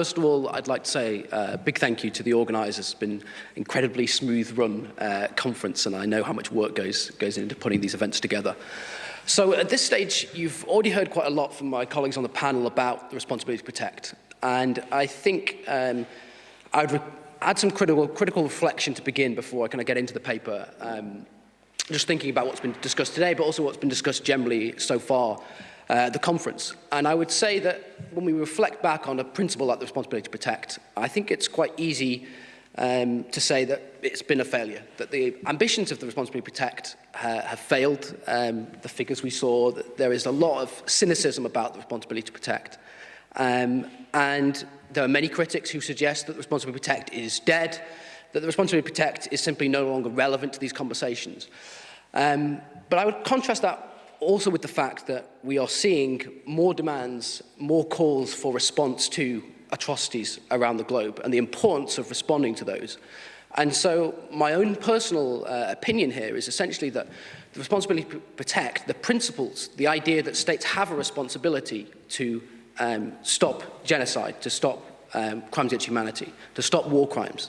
First of all, I'd like to say a big thank you to the organisers. It's been an incredibly smooth run conference, and I know how much work goes into putting these events together. So at this stage, you've already heard quite a lot from my colleagues on the panel about the responsibility to protect. And I think I'd add some critical reflection to begin before I kind of get into the paper. Just thinking about what's been discussed today, but also what's been discussed generally so far at the conference. And I would say that when we reflect back on a principle like the responsibility to protect, I think it's quite easy to say that it's been a failure, that the ambitions of the responsibility to protect have failed. The figures we saw, that there is a lot of cynicism about the responsibility to protect. And there are many critics who suggest that the responsibility to protect is dead, that the responsibility to protect is simply no longer relevant to these conversations. But I would contrast that also with the fact that we are seeing more demands, more calls for response to atrocities around the globe and the importance of responding to those. And so my own personal opinion here is essentially that the responsibility to protect, the principles, the idea that states have a responsibility to stop genocide, to stop crimes against humanity, to stop war crimes,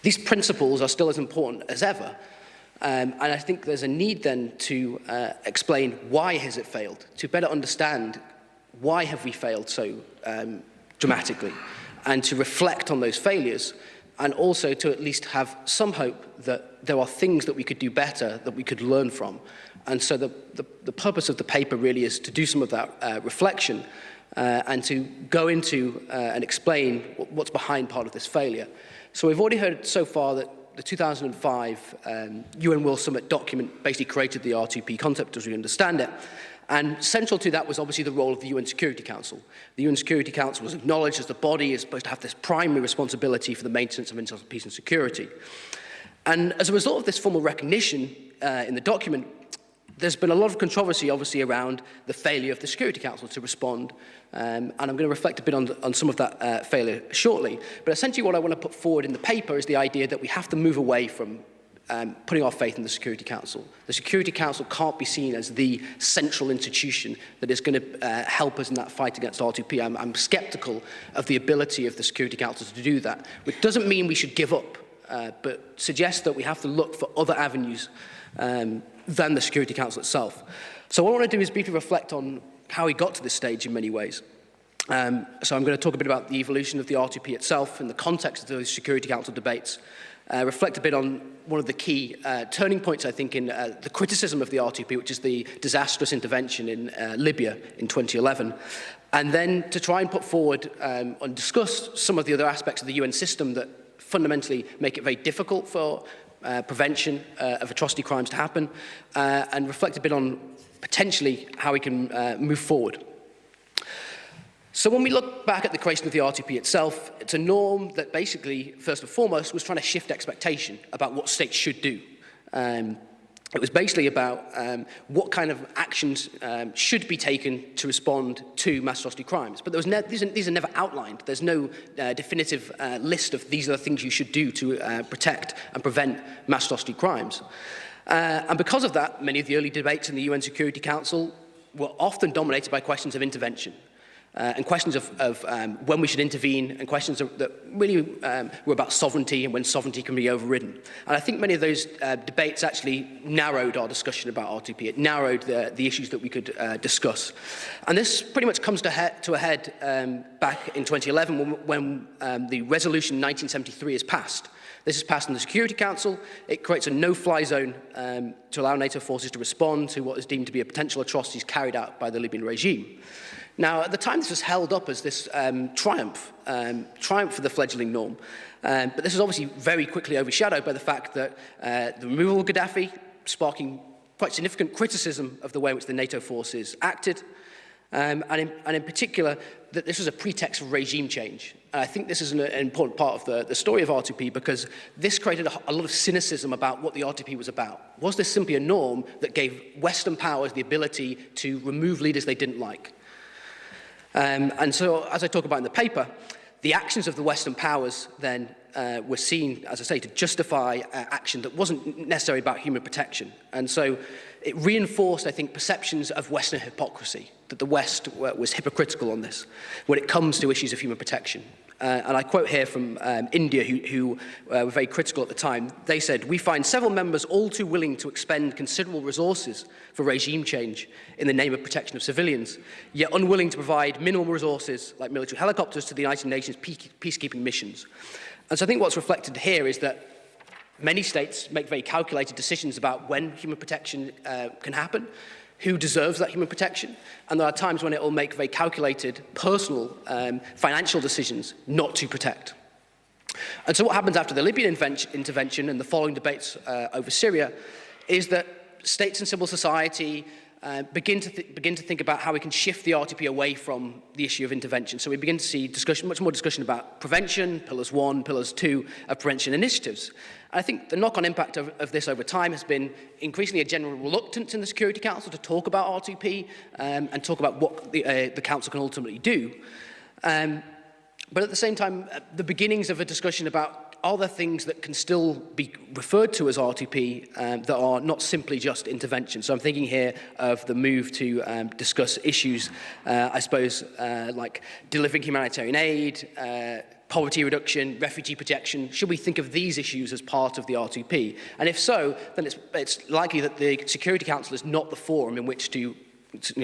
these principles are still as important as ever. And I think there's a need then to explain why has it failed, to better understand why have we failed so dramatically, and to reflect on those failures, and also to at least have some hope that there are things that we could do better, that we could learn from. And so the purpose of the paper really is to do some of that reflection and to go into and explain what's behind part of this failure. So we've already heard so far that the 2005 UN World Summit document basically created the R2P concept as we understand it. And central to that was obviously the role of the UN Security Council. The UN Security Council was acknowledged as the body is supposed to have this primary responsibility for the maintenance of international peace and security. And as a result of this formal recognition in the document, there's been a lot of controversy, obviously, around the failure of the Security Council to respond. And I'm going to reflect a bit on some of that failure shortly. But essentially what I want to put forward in the paper is the idea that we have to move away from putting our faith in the Security Council. The Security Council can't be seen as the central institution that is going to help us in that fight against R2P. I'm sceptical of the ability of the Security Council to do that, which doesn't mean we should give up, but suggests that we have to look for other avenues than the Security Council itself. So what I want to do is briefly reflect on how we got to this stage in many ways. So I'm going to talk a bit about the evolution of the R2P itself in the context of those Security Council debates, reflect a bit on one of the key turning points, I think, in the criticism of the R2P, which is the disastrous intervention in Libya in 2011, and then to try and put forward and discuss some of the other aspects of the UN system that fundamentally make it very difficult for prevention of atrocity crimes to happen, and reflect a bit on potentially how we can move forward. So when we look back at the creation of the R2P itself, it's a norm that basically, first and foremost, was trying to shift expectation about what states should do. It was basically about what kind of actions should be taken to respond to mass atrocity crimes. But there was these are never outlined. There's no definitive list of these are the things you should do to protect and prevent mass atrocity crimes. And because of that, many of the early debates in the UN Security Council were often dominated by questions of intervention. And questions of when we should intervene, and questions that really were about sovereignty and when sovereignty can be overridden. And I think many of those debates actually narrowed our discussion about R2P. It narrowed the issues that we could discuss. And this pretty much comes to a head back in 2011 when the Resolution 1973 is passed. This is passed in the Security Council. It creates a no-fly zone to allow NATO forces to respond to what is deemed to be a potential atrocities carried out by the Libyan regime. Now, at the time, this was held up as this triumph for the fledgling norm. But this was obviously very quickly overshadowed by the fact that the removal of Gaddafi, sparking quite significant criticism of the way in which the NATO forces acted, and in particular, that this was a pretext for regime change. And I think this is an important part of the story of R2P, because this created a lot of cynicism about what the R2P was about. Was this simply a norm that gave Western powers the ability to remove leaders they didn't like? And so, as I talk about in the paper, the actions of the Western powers then were seen, as I say, to justify action that wasn't necessarily about human protection. And so it reinforced, I think, perceptions of Western hypocrisy, that the West was hypocritical on this when it comes to issues of human protection. And I quote here from India, who were very critical at the time. They said, "We find several members all too willing to expend considerable resources for regime change in the name of protection of civilians, yet unwilling to provide minimal resources like military helicopters to the United Nations peacekeeping missions." And so I think what's reflected here is that many states make very calculated decisions about when human protection can happen, who deserves that human protection, and there are times when it will make very calculated personal financial decisions not to protect. And so what happens after the Libyan intervention and the following debates over Syria is that states and civil society begin to think about how we can shift the RTP away from the issue of intervention. So we begin to see much more discussion about prevention, Pillars 1, Pillars 2 of prevention initiatives. And I think the knock-on impact of this over time has been increasingly a general reluctance in the Security Council to talk about RTP and talk about what the Council can ultimately do. But at the same time, the beginnings of a discussion about are there things that can still be referred to as RTP that are not simply just intervention? So I'm thinking here of the move to discuss issues, I suppose, like delivering humanitarian aid, poverty reduction, refugee protection. Should we think of these issues as part of the RTP? And if so, then it's likely that the Security Council is not the forum in which to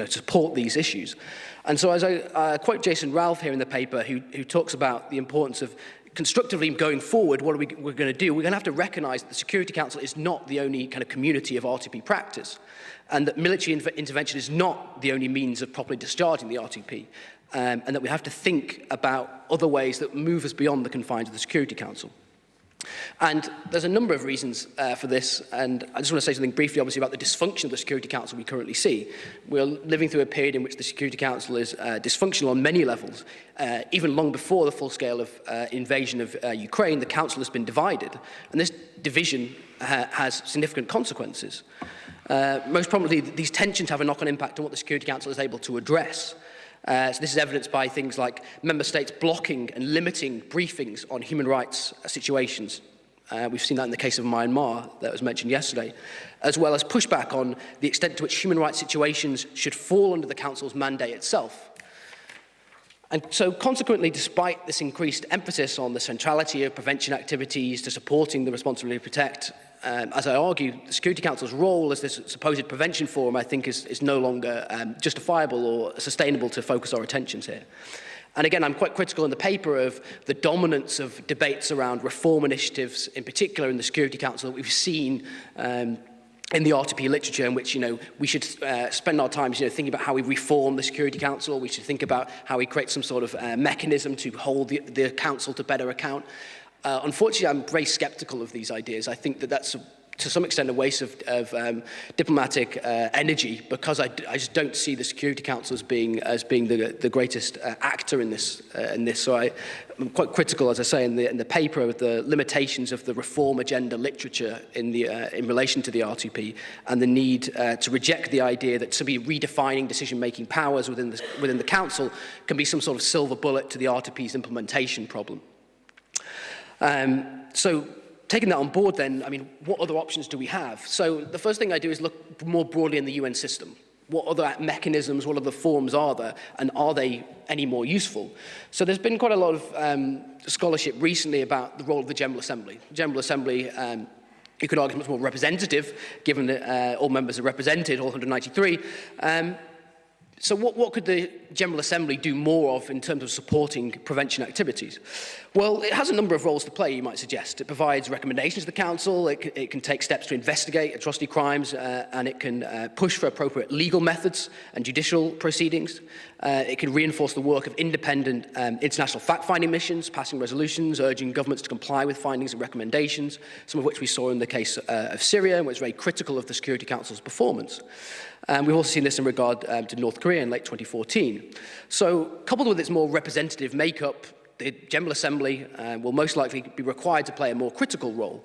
support these issues. And so as I quote Jason Ralph here in the paper, who talks about the importance of constructively going forward, what we're going to do, we're going to have to recognise that the Security Council is not the only kind of community of RTP practice, and that military intervention is not the only means of properly discharging the RTP, and that we have to think about other ways that move us beyond the confines of the Security Council. And there's a number of reasons for this, and I just want to say something briefly, obviously, about the dysfunction of the Security Council we currently see. We're living through a period in which the Security Council is dysfunctional on many levels. Even long before the full scale of invasion of Ukraine, the Council has been divided, and this division has significant consequences. Most prominently, these tensions have a knock-on impact on what the Security Council is able to address. So this is evidenced by things like member states blocking and limiting briefings on human rights situations. We've seen that in the case of Myanmar that was mentioned yesterday, as well as pushback on the extent to which human rights situations should fall under the Council's mandate itself. And so consequently, despite this increased emphasis on the centrality of prevention activities to supporting the responsibility to protect, as I argue, the Security Council's role as this supposed prevention forum, I think, is no longer justifiable or sustainable to focus our attentions here. And again, I'm quite critical in the paper of the dominance of debates around reform initiatives, in particular in the Security Council, that we've seen in the RTP literature, in which we should spend our time thinking about how we reform the Security Council. We should think about how we create some sort of mechanism to hold the Council to better account. Unfortunately, I'm very sceptical of these ideas. I think that that's, to some extent, a waste of diplomatic energy, because I just don't see the Security Council as being the greatest actor in this. So I'm quite critical, as I say in the paper, of the limitations of the reform agenda literature in relation to the RTP, and the need to reject the idea that simply redefining decision-making powers within the Council can be some sort of silver bullet to the RTP's implementation problem. So taking that on board then, what other options do we have? So the first thing I do is look more broadly in the UN system. What other mechanisms, what other forms are there, and are they any more useful? So there's been quite a lot of scholarship recently about the role of the General Assembly. The General Assembly, you could argue, is much more representative, given that all members are represented, all 193. So what could the General Assembly do more of in terms of supporting prevention activities? Well, it has a number of roles to play, you might suggest. It provides recommendations to the Council, it can take steps to investigate atrocity crimes, and it can push for appropriate legal methods and judicial proceedings. It can reinforce the work of independent international fact-finding missions, passing resolutions, urging governments to comply with findings and recommendations, some of which we saw in the case of Syria, and was very critical of the Security Council's performance. We've also seen this in regard to North Korea in late 2014. So, coupled with its more representative makeup, the General Assembly will most likely be required to play a more critical role.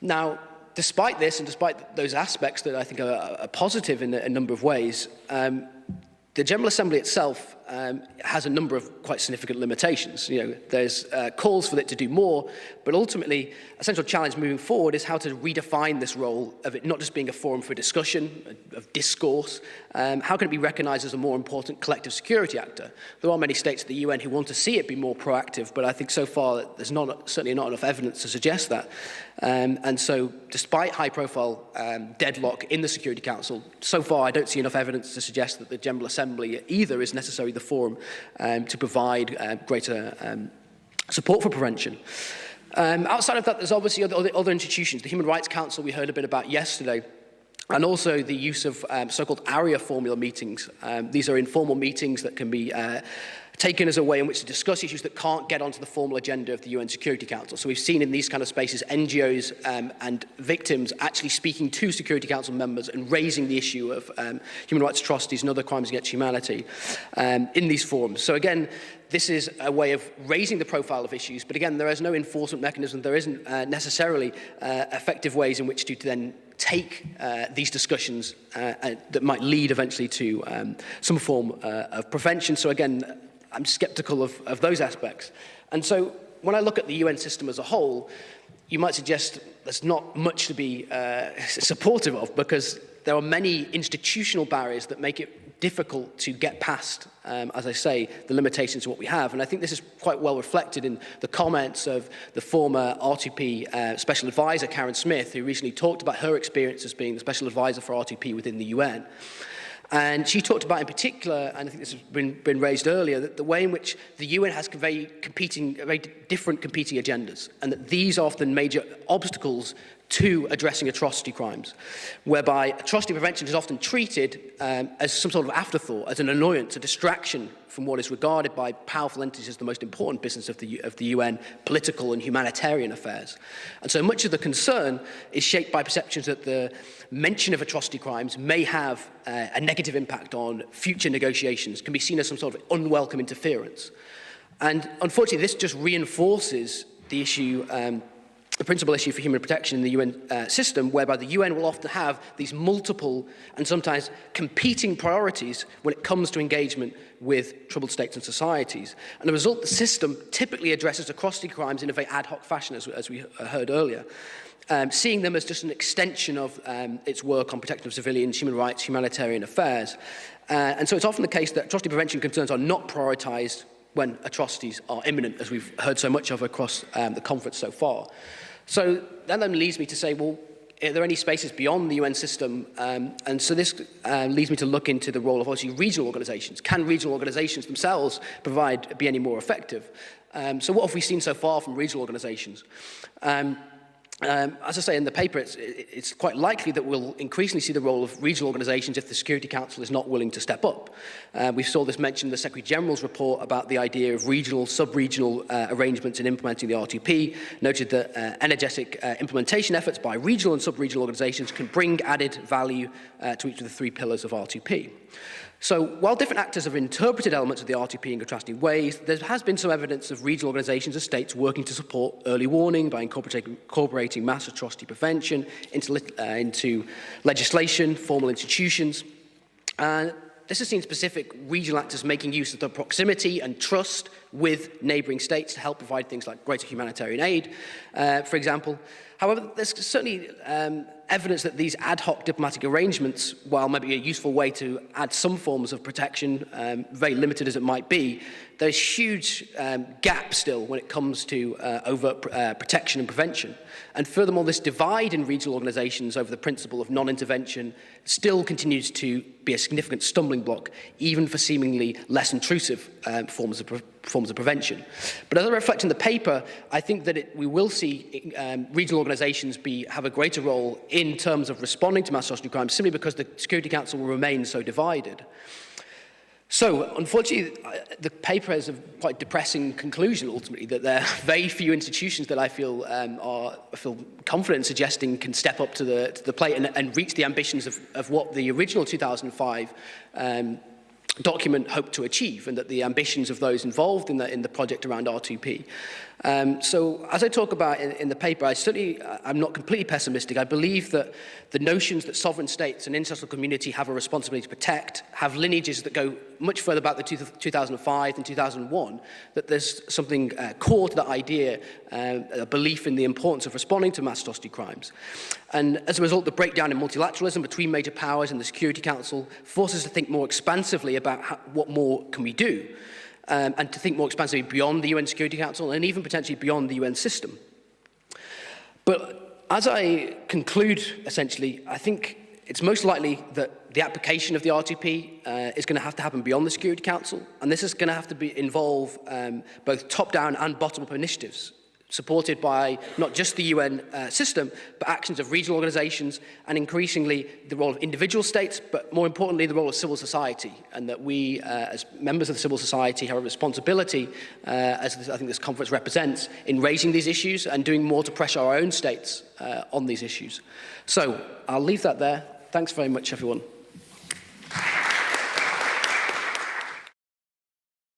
Now, despite this, and despite those aspects that I think are positive in a number of ways, the General Assembly itself has a number of quite significant limitations. There's calls for it to do more, but ultimately, a central challenge moving forward is how to redefine this role of it not just being a forum for discussion, of discourse. How can it be recognized as a more important collective security actor? There are many states at the UN who want to see it be more proactive, but I think so far there's certainly not enough evidence to suggest that. And so, despite high-profile deadlock in the Security Council, so far I don't see enough evidence to suggest that the General Assembly either is necessarily the forum to provide greater support for prevention. Outside of that, there's obviously other institutions. The Human Rights Council we heard a bit about yesterday, and also the use of so-called ARIA formula meetings. These are informal meetings that can be taken as a way in which to discuss issues that can't get onto the formal agenda of the UN Security Council. So we've seen in these kind of spaces NGOs and victims actually speaking to Security Council members and raising the issue of human rights atrocities and other crimes against humanity in these forums. So again, this is a way of raising the profile of issues, but again, there is no enforcement mechanism. There isn't necessarily effective ways in which to then take these discussions that might lead eventually to some form of prevention. So again, I'm skeptical of those aspects. And so when I look at the UN system as a whole, you might suggest there's not much to be supportive of, because there are many institutional barriers that make it difficult to get past, as I say, the limitations of what we have. And I think this is quite well reflected in the comments of the former R2P Special Advisor, Karen Smith, who recently talked about her experience as being the Special Advisor for R2P within the UN. And she talked about in particular, and I think this has been raised earlier, that the way in which the UN has very different competing agendas, and that these are often major obstacles to addressing atrocity crimes, whereby atrocity prevention is often treated as some sort of afterthought, as an annoyance, a distraction from what is regarded by powerful entities as the most important business of the UN, political and humanitarian affairs. And so much of the concern is shaped by perceptions that the mention of atrocity crimes may have a negative impact on future negotiations, can be seen as some sort of unwelcome interference. And unfortunately, this just reinforces the issue, the principal issue for human protection in the UN system, whereby the UN will often have these multiple and sometimes competing priorities when it comes to engagement with troubled states and societies. And the result, the system typically addresses atrocity crimes in a very ad hoc fashion, as we heard earlier, seeing them as just an extension of its work on protection of civilians, human rights, humanitarian affairs. And so it's often the case that atrocity prevention concerns are not prioritized when atrocities are imminent, as we've heard so much of across the conference so far. So that then leads me to say, well, are there any spaces beyond the UN system? And so this leads me to look into the role of obviously regional organizations. Can regional organizations themselves be any more effective? So what have we seen so far from regional organizations? As I say in the paper, it's quite likely that we'll increasingly see the role of regional organizations if the Security Council is not willing to step up. We saw this mentioned in the Secretary General's report about the idea of regional, sub-regional arrangements in implementing the R2P, noted that energetic implementation efforts by regional and sub-regional organizations can bring added value to each of the three pillars of R2P. So while different actors have interpreted elements of the R2P in contrasting ways, there has been some evidence of regional organizations and states working to support early warning by incorporating mass atrocity prevention into legislation, formal institutions. This has seen specific regional actors making use of the proximity and trust with neighbouring states to help provide things like greater humanitarian aid, for example. However, there's certainly evidence that these ad hoc diplomatic arrangements, while maybe a useful way to add some forms of protection, very limited as it might be, there's huge gaps still when it comes to overt protection and prevention. And furthermore, this divide in regional organizations over the principle of non-intervention still continues to be a significant stumbling block, even for seemingly less intrusive forms of prevention. But as I reflect in the paper, I think that we will see regional organizations have a greater role in terms of responding to mass atrocity crimes, simply because the Security Council will remain so divided. So, unfortunately, the paper has a quite depressing conclusion, ultimately, that there are very few institutions that I feel confident in suggesting can step up to the plate and reach the ambitions of what the original 2005 document hoped to achieve, and that the ambitions of those involved in the project around R2P. So as I talk about in the paper, I'm not completely pessimistic. I believe that the notions that sovereign states and international community have a responsibility to protect have lineages that go much further back than 2005 and 2001, that there's something core to that idea, a belief in the importance of responding to mass atrocity crimes. And as a result, the breakdown in multilateralism between major powers and the Security Council forces us to think more expansively about what more can we do, and to think more expansively beyond the UN Security Council and even potentially beyond the UN system. But as I conclude, essentially, I think it's most likely that the application of the R2P is going to have to happen beyond the Security Council, and this is going to have to involve both top-down and bottom-up initiatives, supported by not just the UN system, but actions of regional organizations, and increasingly the role of individual states, but more importantly, the role of civil society, and that we, as members of the civil society, have a responsibility, as I think this conference represents, in raising these issues and doing more to pressure our own states on these issues. So I'll leave that there. Thanks very much, everyone.